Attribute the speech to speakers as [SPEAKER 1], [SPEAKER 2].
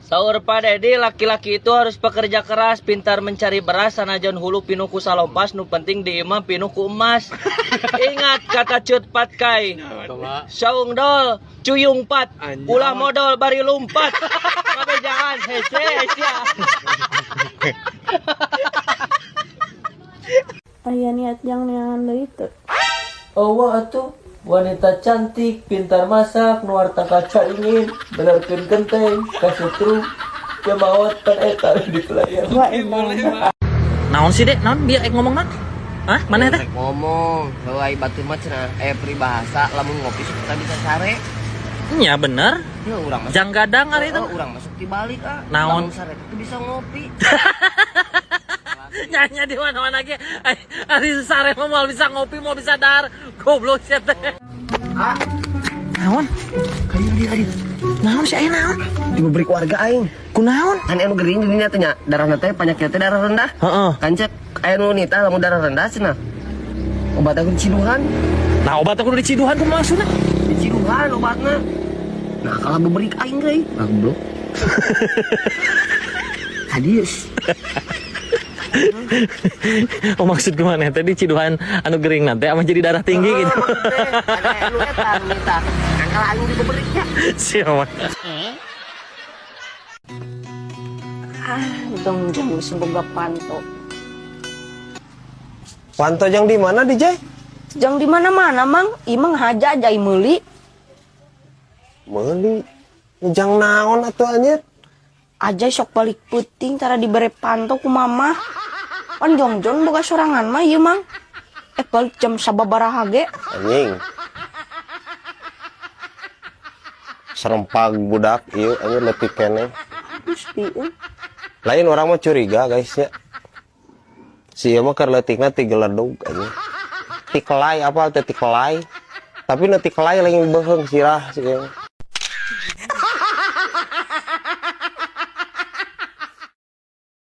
[SPEAKER 1] Saur Pak Dedi, laki-laki itu harus pekerja keras, pintar mencari beras, sanajan hulu pinuku salompas, nu penting di imam pinuku emas. Ingat kata Cut Patkai, saung dol, cuyung pat, ulah modal bari lumpat. Tapi jangan hese ya.
[SPEAKER 2] Aya niat yang neangan deui teu?
[SPEAKER 1] Oh atuh, wanita cantik, pintar masak, nuar tangka caingin, benerkeun genteng, kasih truk, jemawat pan eta di pelayan.
[SPEAKER 2] Wah, enak.
[SPEAKER 3] Naon sih dek? Naon biar ngomong naon? Hah? Mana teh?
[SPEAKER 4] Ngomong, heuai batu mah cenah peribahasa lamun ngopi suka bisa sare.
[SPEAKER 3] Nya bener.
[SPEAKER 4] Ya urang masuk.
[SPEAKER 3] Jang gadang ari itu.
[SPEAKER 4] Urang masuk dibalik
[SPEAKER 3] Naon?
[SPEAKER 4] Lamun sare itu bisa ngopi.
[SPEAKER 3] Nyanyi di mana-mana ge. Ari sare mah mau bisa ngopi, mau bisa dar. Goblok sih teh. Naon?
[SPEAKER 4] Kayu dia adi.
[SPEAKER 3] Naon sih aya naon?
[SPEAKER 4] Diberi warga aing.
[SPEAKER 3] Kunaon?
[SPEAKER 4] Kan anu gering di dinya teh nya, darahna teh penyakitna teh darah rendah.
[SPEAKER 3] Heeh.
[SPEAKER 4] Kan cek aya nu nita lamun darah rendah cenah. Obat aku ciduhan.
[SPEAKER 3] Nah, obat aku diciduhan ku maksudna?
[SPEAKER 4] Ciduhan obatna. Nah, kalau beberi aing euy. Goblok. Hadis.
[SPEAKER 3] Oh maksud gimana tadi ciduhan anu gering nanti ama jadi darah tinggi gitu.
[SPEAKER 4] Ada anu eta nita. Angkal aing diberi nya.
[SPEAKER 3] Siapa?
[SPEAKER 2] Jongjong semoga panto.
[SPEAKER 5] Panto jang di mana DJ?
[SPEAKER 2] Jang di mana-mana, Mang. Imang haja jai meuli.
[SPEAKER 5] Meuli. Jang naon atuh anjir?
[SPEAKER 2] Aja sok balik puting tara dibere panto ku mama. Pan Jongjon boga sorangan mah ieu, Mang. Balik jam sababaraha ge.
[SPEAKER 5] Anjing. Serempak budak ieu anjir leutik keneh. Lain orang mah curiga guys ya. Si ieu mah keur leutikna ti geledug anjing. Ti kelai apa teh ti kelai. Tapi nu ti kelai lagi beheung sirah sih.